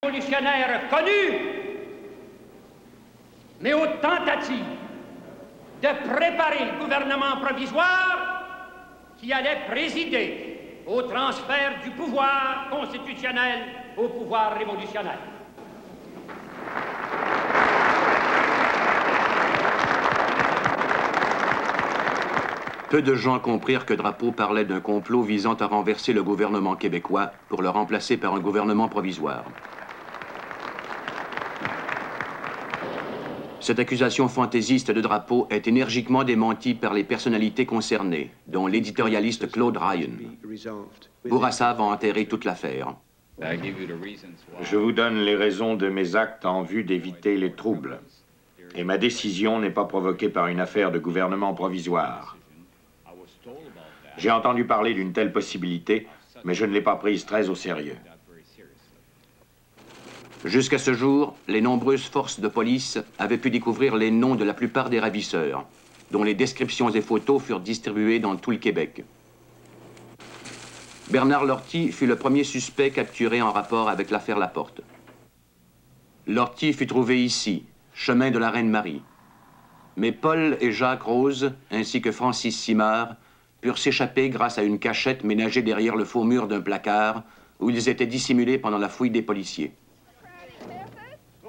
Révolutionnaire connu, mais aux tentatives de préparer le gouvernement provisoire qui allait présider au transfert du pouvoir constitutionnel au pouvoir révolutionnaire. Peu de gens comprirent que Drapeau parlait d'un complot visant à renverser le gouvernement québécois pour le remplacer par un gouvernement provisoire. Cette accusation fantaisiste de Drapeau est énergiquement démentie par les personnalités concernées, dont l'éditorialiste Claude Ryan. Bourassa va enterrer toute l'affaire. Je vous donne les raisons de mes actes en vue d'éviter les troubles. Et ma décision n'est pas provoquée par une affaire de gouvernement provisoire. J'ai entendu parler d'une telle possibilité, mais je ne l'ai pas prise très au sérieux. Jusqu'à ce jour, les nombreuses forces de police avaient pu découvrir les noms de la plupart des ravisseurs, dont les descriptions et photos furent distribuées dans tout le Québec. Bernard Lortie fut le premier suspect capturé en rapport avec l'affaire Laporte. Lortie fut trouvé ici, chemin de la Reine-Marie. Mais Paul et Jacques Rose, ainsi que Francis Simard, purent s'échapper grâce à une cachette ménagée derrière le faux mur d'un placard où ils étaient dissimulés pendant la fouille des policiers.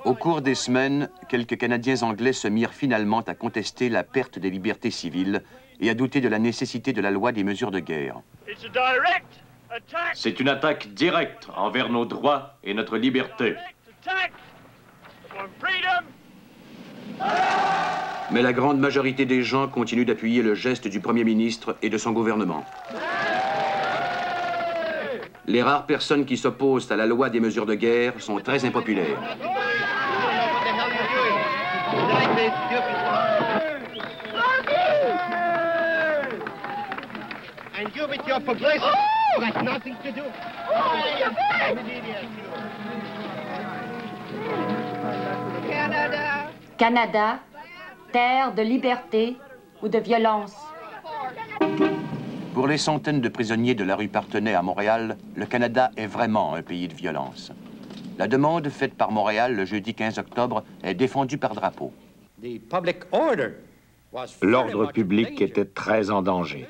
Au cours des semaines, quelques Canadiens anglais se mirent finalement à contester la perte des libertés civiles et à douter de la nécessité de la loi des mesures de guerre. C'est une attaque directe envers nos droits et notre liberté. Mais la grande majorité des gens continuent d'appuyer le geste du Premier ministre et de son gouvernement. Les rares personnes qui s'opposent à la loi des mesures de guerre sont très impopulaires. Canada, terre de liberté ou de violence. Pour les centaines de prisonniers de la rue Parthenay à Montréal, le Canada est vraiment un pays de violence. La demande faite par Montréal le jeudi 15 octobre est défendue par Drapeau. L'ordre public était très en danger.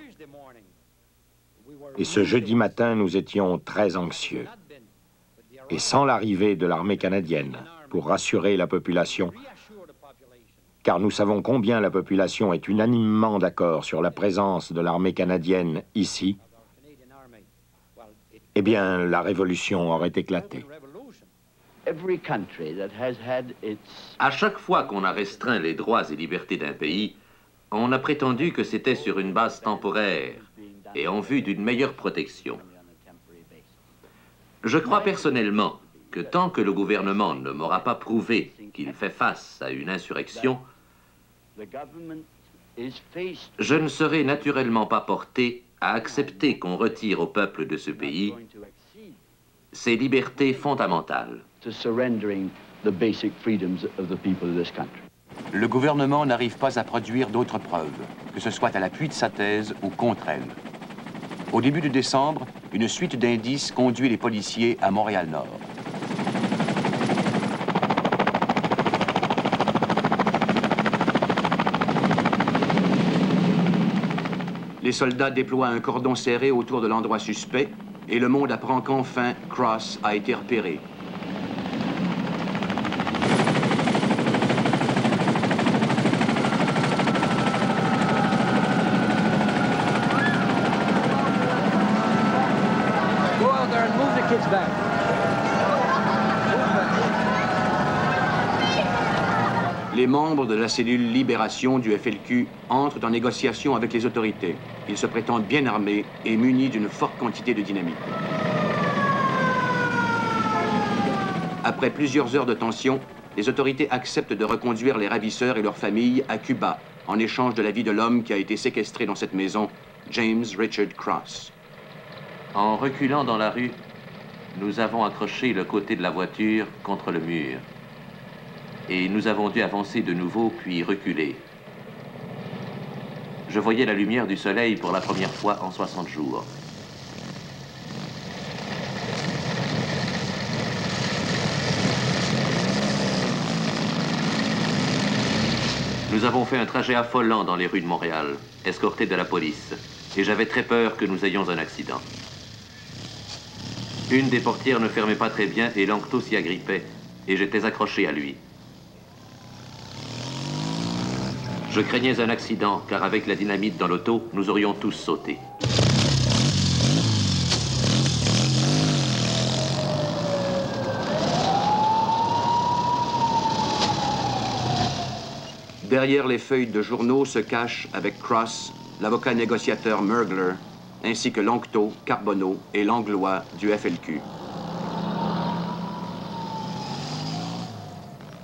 Et ce jeudi matin, nous étions très anxieux. Et sans l'arrivée de l'armée canadienne pour rassurer la population, car nous savons combien la population est unanimement d'accord sur la présence de l'armée canadienne ici, eh bien, la révolution aurait éclaté. À chaque fois qu'on a restreint les droits et libertés d'un pays, on a prétendu que c'était sur une base temporaire et en vue d'une meilleure protection. Je crois personnellement que tant que le gouvernement ne m'aura pas prouvé qu'il fait face à une insurrection, je ne serai naturellement pas porté à accepter qu'on retire au peuple de ce pays ses libertés fondamentales. Le gouvernement n'arrive pas à produire d'autres preuves, que ce soit à l'appui de sa thèse ou contre elle. Au début de décembre, une suite d'indices conduit les policiers à Montréal-Nord. Les soldats déploient un cordon serré autour de l'endroit suspect et le monde apprend qu'enfin Cross a été repéré. Les membres de la cellule Libération du FLQ entrent en négociation avec les autorités. Ils se prétendent bien armés et munis d'une forte quantité de dynamite. Après plusieurs heures de tension, les autorités acceptent de reconduire les ravisseurs et leurs familles à Cuba, en échange de la vie de l'homme qui a été séquestré dans cette maison, James Richard Cross. En reculant dans la rue, nous avons accroché le côté de la voiture contre le mur. Et nous avons dû avancer de nouveau, puis reculer. Je voyais la lumière du soleil pour la première fois en 60 jours. Nous avons fait un trajet affolant dans les rues de Montréal, escortés de la police, et j'avais très peur que nous ayons un accident. Une des portières ne fermait pas très bien et Lanctot s'y agrippait, et j'étais accroché à lui. Je craignais un accident, car avec la dynamite dans l'auto, nous aurions tous sauté. Derrière les feuilles de journaux se cache, avec Cross, l'avocat négociateur Mergler, ainsi que Lanctot, Carbonneau et Langlois du FLQ.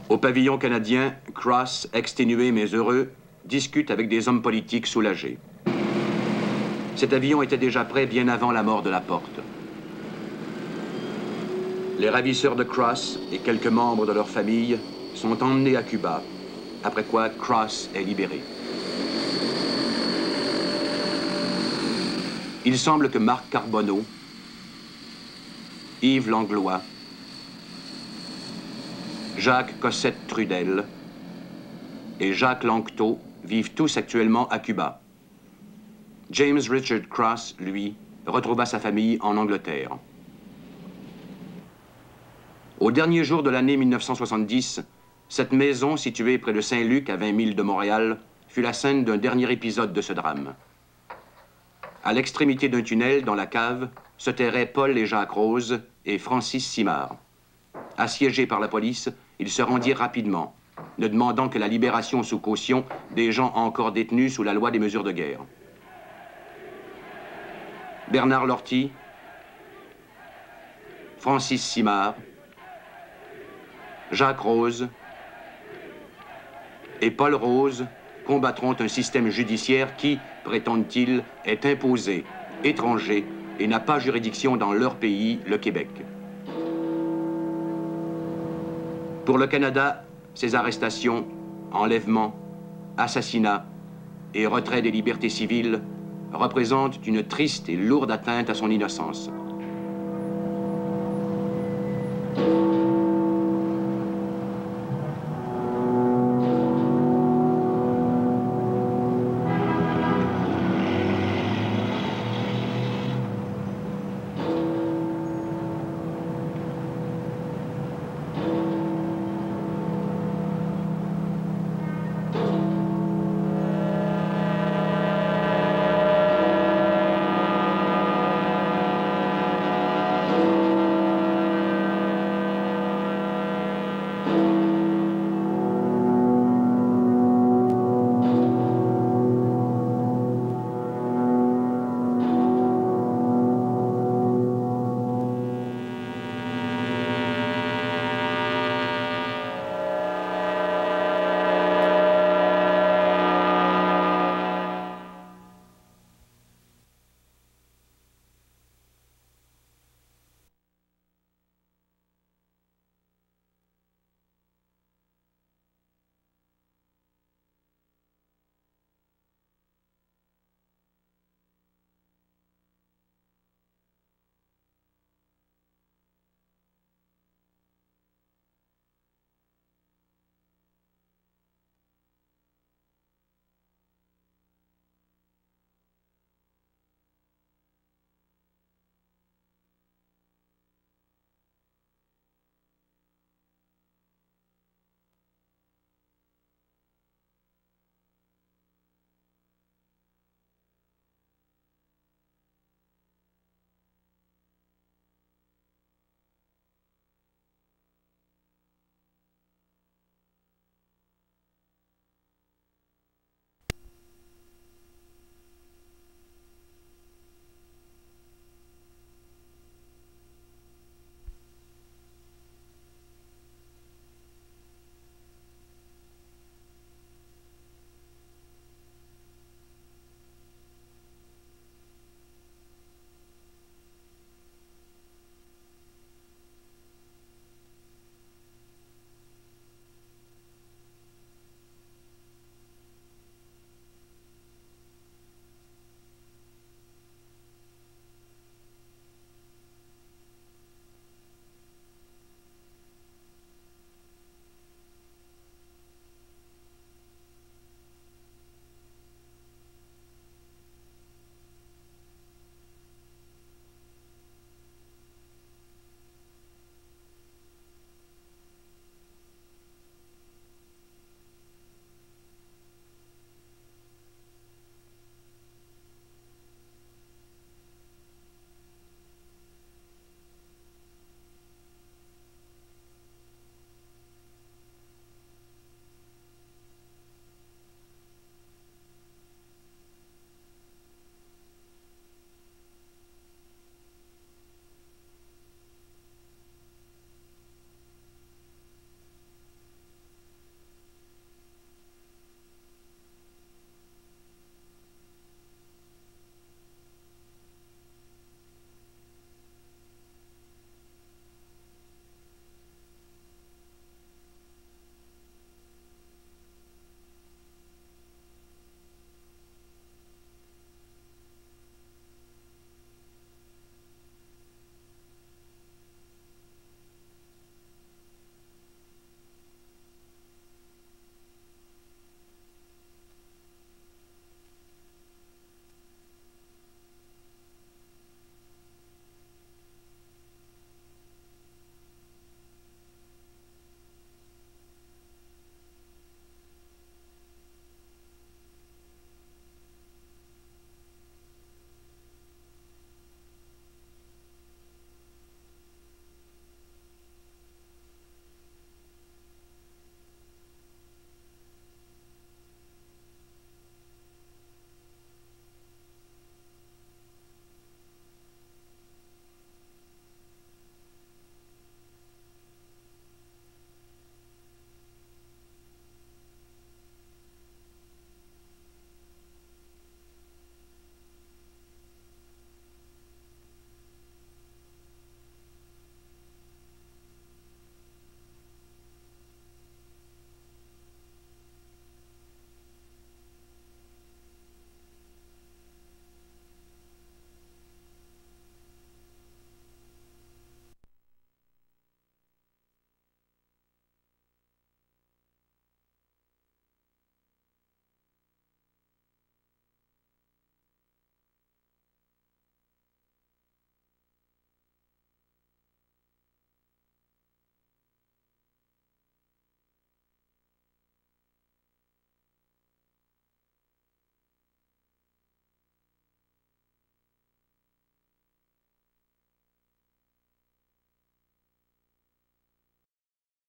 Au pavillon canadien, Cross, exténué mais heureux, discute avec des hommes politiques soulagés. Cet avion était déjà prêt bien avant la mort de Laporte. Les ravisseurs de Cross et quelques membres de leur famille sont emmenés à Cuba, après quoi Cross est libéré. Il semble que Marc Carbonneau, Yves Langlois, Jacques Cossette-Trudel et Jacques Lanctot vivent tous actuellement à Cuba. James Richard Cross, lui, retrouva sa famille en Angleterre. Au dernier jour de l'année 1970, cette maison, située près de Saint-Luc, à 20 milles de Montréal, fut la scène d'un dernier épisode de ce drame. À l'extrémité d'un tunnel, dans la cave, se terraient Paul et Jacques Rose et Francis Simard. Assiégés par la police, ils se rendirent rapidement, ne demandant que la libération sous caution des gens encore détenus sous la loi des mesures de guerre. Bernard Lortie, Francis Simard, Jacques Rose et Paul Rose combattront un système judiciaire qui, prétendent-ils, est imposé, étranger et n'a pas juridiction dans leur pays, le Québec. Pour le Canada, ces arrestations, enlèvements, assassinats et retrait des libertés civiles représentent une triste et lourde atteinte à son innocence.